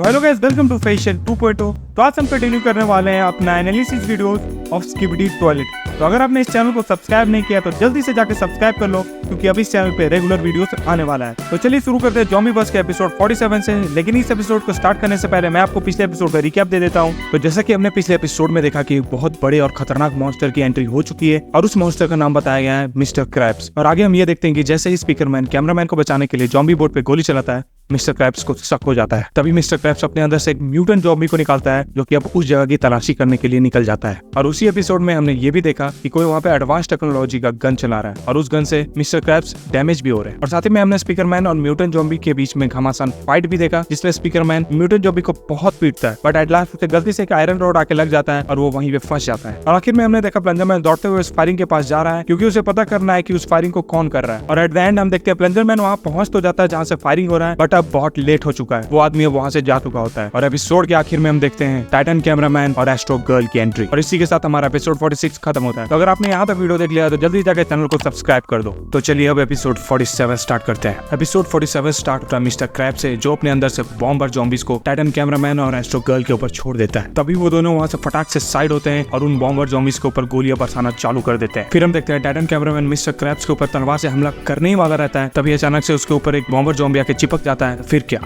Hello guys, welcome to facial 2.0। तो आज हम कंटिन्यू करने वाले हैं अपना analysis videos of skibidi toilet. तो अगर आपने इस चैनल को सब्सक्राइब नहीं किया तो जल्दी से जाकर सब्सक्राइब कर लो, क्योंकि अभी इस चैनल पे रेगुलर वीडियोस आने वाला है। तो चलिए शुरू करते हैं ज़ॉम्बी बस के एपिसोड 47 से। लेकिन इस एपिसोड को स्टार्ट करने से पहले मैं आपको पिछले एपिसोड का रिकैप दे देता हूँ। तो जैसा कि हमने पिछले एपिसोड में देखा कि बहुत बड़े और खतरनाक मॉन्स्टर की एंट्री हो चुकी है और उस मॉन्स्टर का नाम बताया गया है मिस्टर क्रैब्स। और आगे हम ये देखते हैं कि जैसे ही स्पीकरमैन कैमरामैन को बचाने के लिए ज़ॉम्बी बोर्ड पे गोली चलाता है, मिस्टर क्रैब्स को शक हो जाता है। तभी मिस्टर क्रैब्स अपने अंदर से एक म्यूटेंट ज़ॉम्बी को निकालता है, जो कि अब उस जगह की तलाशी करने के लिए निकल जाता है। और उसी एपिसोड में हमने ये भी देखा कि कोई वहाँ पे एडवांस टेक्नोलॉजी का गन चला रहा है और उस गन से मिस्टर क्रैब्स डैमेज भी हो रहे हैं। और साथ ही में हमने स्पीकरमैन और म्यूटेंट ज़ॉम्बी के बीच में घमासान फाइट भी देखा, जिसमें स्पीकरमैन म्यूटेंट ज़ॉम्बी को बहुत पीटता है, बट एट लास्ट उसे गलती से एक आयरन रॉड आके लग जाता है और वो वहीं पे फंस जाता है। और आखिर में हमने देखा प्लंजरमैन दौड़ते हुए उस फायरिंग के पास जा रहा है, क्योंकि उसे पता करना है कि उस फायरिंग को कौन कर रहा है। और एट द एंड हम देखते हैं प्लंजरमैन वहाँ पहुंच तो जाता है जहाँ से फायरिंग हो रहा है, बट अब बहुत लेट हो चुका है। वो आदमी अब वहाँ से जा चुका होता है। और एपिसोड के आखिर में हम देखते हैं टाइटन कैमरामैन और एस्ट्रो गर्ल की एंट्री। और इसी के साथ हमारा एपिसोड 46 खत्म होता है। तो अगर आपने यहाँ तक वीडियो देख लिया तो जल्दी जाकर चैनल को सब्सक्राइब कर दो। तो चलिए अब एपिसोड 47 स्टार्ट करते हैं। एपिसोड 47 स्टार्ट होता है मिस्टर क्रैब से, जो अपने अंदर से बॉम्बर ज़ॉम्बीज को टाइटन कैमरामैन और एस्ट्रो गर्ल के ऊपर छोड़ देता है। तभी वो दोनों वहाँ से फटाक से साइड होते हैं और उन बॉम्बर ज़ॉम्बीज के ऊपर गोलियां बरसाना चालू कर देते हैं। फिर हम देखते हैं टाइटन कैमरामैन मिस्टर क्रैब्स के ऊपर तलवार से हमला करने ही वाला रहता है, तभी अचानक से उसके ऊपर एक बॉम्बर ज़ॉम्बी आके चिपक जाता है। फिर क्या,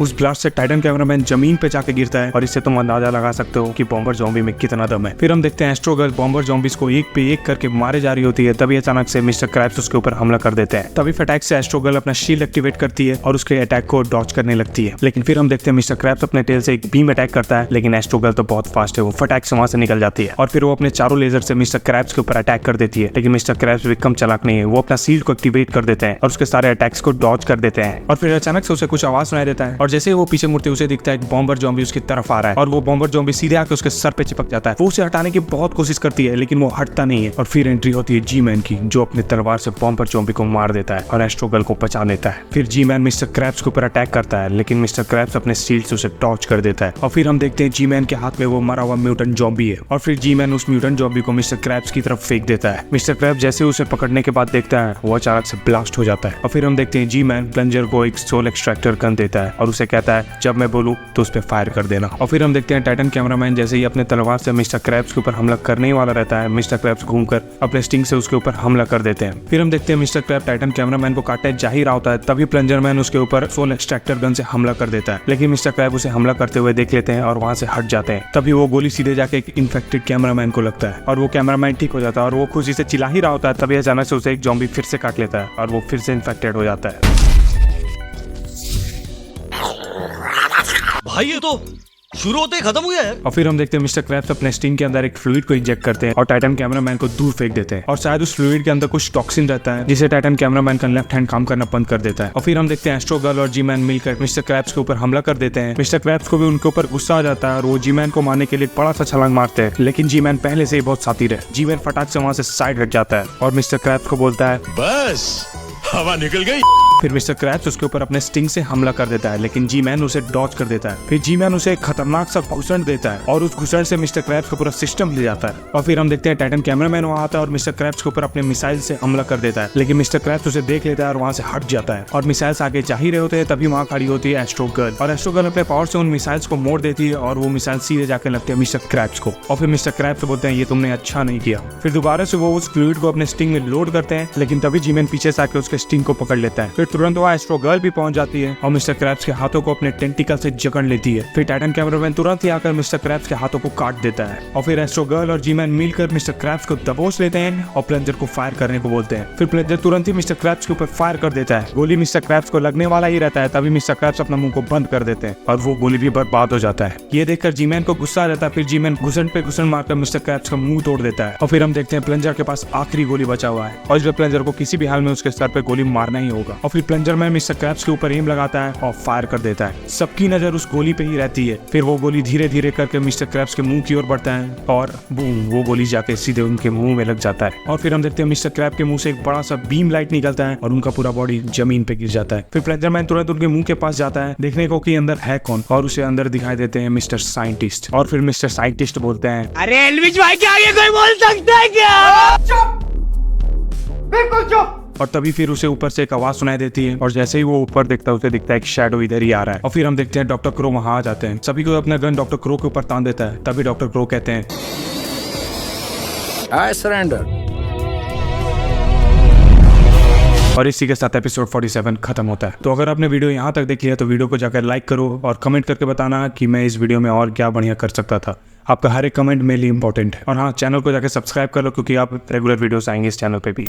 उस ब्लास्ट से टाइटन कैमरामैन जमीन पे जाके गिरता है और इससे तुम अंदाजा लगा सकते हो कि बॉम्बर ज़ॉम्बी में कितना दम है। फिर हम देखते हैं एस्ट्रो गर्ल बॉम्बर ज़ॉम्बीज को एक पे एक करके मारे जा रही होती है, तभी अचानक से मिस्टर क्रैब्स उसके ऊपर हमला कर देते हैं। तभी फटाक से एस्ट्रो गर्ल अपना शील्ड एक्टिवेट करती है और उसके अटैक को डॉज करने लगती है। लेकिन फिर हम देखते हैं मिस्टर क्रैब्स अपने टेल से एक बीम अटैक करता है, लेकिन एस्ट्रो गर्ल तो बहुत फास्ट है, वो फटाक से वहां से निकल जाती है। और फिर वो अपने चारों लेजर से मिस्टर क्रैब्स के ऊपर अटैक कर देती है। लेकिन मिस्टर क्रैब्स भी कम चालाक नहीं है, वो अपना शील्ड को एक्टिवेट कर देते हैं और उसके सारे अटैक्स को डॉज कर देते हैं। और फिर अचानक से उसे कुछ आवाज सुनाई देता है और जैसे वो पीछे मुड़ते उसे दिखता है एक बॉम्बर ज़ॉम्बी उसकी तरफ आ रहा है और वो बॉम्बर ज़ॉम्बी सीधे आके उसके सर पे चिपक जाता है। वो उसे हटाने की बहुत कोशिश करती है, लेकिन वो हटता नहीं है। और फिर एंट्री होती है जी मैन की, जो अपनी तलवार से बॉम्बर ज़ॉम्बी को मार देता है और एस्ट्रो गर्ल को बचा लेता है। फिर जी मैन मिस्टर क्रैब्स के ऊपर अटैक करता है, लेकिन मिस्टर क्रैब्स अपने शील्ड से उसे टॉर्च कर देता है। और फिर हम देखते हैं जी मैन के हाथ में वो मरा हुआ म्यूटेंट ज़ॉम्बी है और फिर जी मैन उस म्यूटेंट ज़ॉम्बी को मिस्टर क्रैब्स की तरफ फेंक देता है। मिस्टर क्रैब्स जैसे उसे पकड़ने के बाद देखता है, वो अचानक से ब्लास्ट हो जाता है। और फिर हम देखते हैं जी मैन प्लंजर को एक सोल एक्सट्रैक्टर गन देता है और उसे कहता है जब मैं बोलूं तो उस पे फायर कर देना। और फिर हम देखते हैं टाइटन कैमरामैन जैसे ही अपने तलवार से मिस्टर क्रैब्स के ऊपर हमला करने ही वाला रहता है, मिस्टर क्रैब्स घूमकर अपने स्टिंग से उसके ऊपर हमला कर देते हैं। फिर हम देखते हैं मिस्टर क्रैब टाइटन कैमरामैन को काटने जा ही रहा होता है, तभी प्लंजरमैन उसके ऊपर सोल एक्सट्रैक्टर गन से हमला कर देता है। लेकिन मिस्टर क्रैब उसे हमला करते हुए देख लेते हैं और वहां से हट जाते हैं। तभी वो गोली सीधे जाके एक इन्फेक्टेड कैमरामैन को लगता है और वो कैमरामैन ठीक हो जाता है और वो खुशी से चिल्ला ही रहा होता है। तभी अचानक से उसे एक ज़ॉम्बी फिर से काट लेता है और वो फिर से इन्फेक्टेड हो जाता है। भाई ये तो शुरू होते ही खत्म हो गया है। और फिर हम देखते हैं मिस्टर क्रैब्स अपने स्टिंग के अंदर एक फ्लूइड को इंजेक्ट करते हैं और टाइटन कैमरामैन को दूर फेंक देते हैं। और शायद उस फ्लूइड के अंदर कुछ टॉक्सिन रहता है, जिसे टाइटन कैमरामैन का लेफ्ट हैंड काम करना बंद कर देता है। और फिर हम देखते हैं एस्ट्रो गर्ल और जी मैन मिलकर मिस्टर क्रैब्स के ऊपर हमला कर देते हैं। मिस्टर क्रैब्स को भी उनके ऊपर गुस्सा आ जाता है और वो जी मैन को मारने के लिए बड़ा सा छलांग मारते हैं, लेकिन जी मैन पहले से ही बहुत सातिर है। जी मैन फटाक से वहां से साइड हट जाता है और मिस्टर क्रैब्स को बोलता है बस हवा निकल गई। फिर मिस्टर क्रैब्स उसके ऊपर अपने स्टिंग से हमला कर देता है, लेकिन जी मैन उसे डॉज कर देता है। फिर जी मैन उसे एक खतरनाक सा घुसड़ देता है और उस घुसड़ से मिस्टर क्रैब्स का पूरा सिस्टम हिल जाता है। और फिर हम देखते हैं टाइटन कैमरामैन वहां आता है और मिस्टर क्रैब्स के ऊपर अपने मिसाइल से हमला कर देता है, लेकिन मिस्टर क्रैब्स उसे देख लेता है और वहां से हट जाता है। और मिसाइल्स आगे जा ही रहे होते हैं, तभी वहां खड़ी होती है एस्ट्रो गर्ल और एस्ट्रो गर्ल अपने पावर से उन मिसाइल्स को मोड़ देती है और वो मिसाइल सीधे जाकर लगते हैं मिस्टर क्रैब्स को। और फिर मिस्टर क्रैब्स बोलते हैं ये तुमने अच्छा नहीं किया। फिर दोबारा से वो उस फ्लूइड को अपने स्टिंग में लोड करते हैं, लेकिन तभी जी मैन पीछे से आकर उसके स्टिंग को पकड़ लेता है। फिर तुरंत वहाँ एस्ट्रो गर्ल भी पहुंच जाती है और मिस्टर क्रैब्स के हाथों को अपने टेंटिकल से जकड़ लेती है। फिर टाइटन कैमरामैन तुरंत ही आकर मिस्टर क्रैब्स के हाथों को काट देता है। और फिर एस्ट्रो गर्ल और जी मैन मिलकर मिस्टर क्रैब्स को दबोच लेते हैं और प्लंजर को फायर करने को बोलते हैं। फिर प्लंजर तुरंत ही मिस्टर क्रैब्स के ऊपर फायर कर देता है। गोली मिस्टर क्रैब्स को लगने वाला ही रहता है, तभी मिस्टर क्रैब्स अपना मुंह को बंद कर देते हैं और वो गोली भी बर्बाद हो जाता है। ये देखकर जी मैन को गुस्सा आ जाता है। फिर जी मैन घुसन पे घुसन मारकर मिस्टर क्रैब्स का मुंह तोड़ देता है। और फिर हम देखते हैं प्लंजर के पास आखिरी गोली बचा हुआ है और इस प्लंजर को किसी भी हाल में उसके सर पे गोली मारना ही होगा। और फिर प्लंजर में मिस्टर क्रैब्स के ऊपर एम लगाता है और फायर कर देता है। सबकी नजर उस गोली पे ही रहती है। फिर वो गोली धीरे धीरे करके मिस्टर क्रैब्स के मुंह की ओर बढ़ता है और बूम, वो गोली जाके सीधे उनके मुंह में लग जाता है। और फिर हम देखते हैं मिस्टर क्रैब के मुंह से एक बड़ा सा बीम लाइट निकलता है और उनका पूरा बॉडी जमीन पे गिर जाता है। फिर प्लंजरमैन तुरंत उनके मुंह के पास जाता है देखने को कि अंदर है कौन, और उसे अंदर दिखाई देते हैं मिस्टर साइंटिस्ट। और फिर मिस्टर साइंटिस्ट बोलते हैं, अरे एल्विश भाई के आगे कोई बोल सकता है क्या? चुप, बिल्कुल चुप। और तभी फिर उसे ऊपर से एक आवाज सुनाई देती है और जैसे ही वो ऊपर देखता है उसे दिखता है कि शैडो इधर ही आ रहा है। और फिर हम देखते हैं डॉक्टर क्रो वहां आ जाते हैं, सभी को अपना गन डॉक्टर क्रो के ऊपर तान देता है। तभी डॉक्टर क्रो कहते हैं I surrender. और इसी के साथ एपिसोड 47 खत्म होता है। तो अगर आपने वीडियो यहाँ तक देखी है तो वीडियो को जाकर लाइक करो और कमेंट करके बताना कि मैं इस वीडियो में और क्या बढ़िया कर सकता था। आपका हर एक कमेंट मेरे लिए इंपॉर्टेंट है। और हाँ, चैनल को जाकर सब्सक्राइब कर लो क्योंकि आप रेगुलर वीडियोस आएंगे इस चैनल पे भी।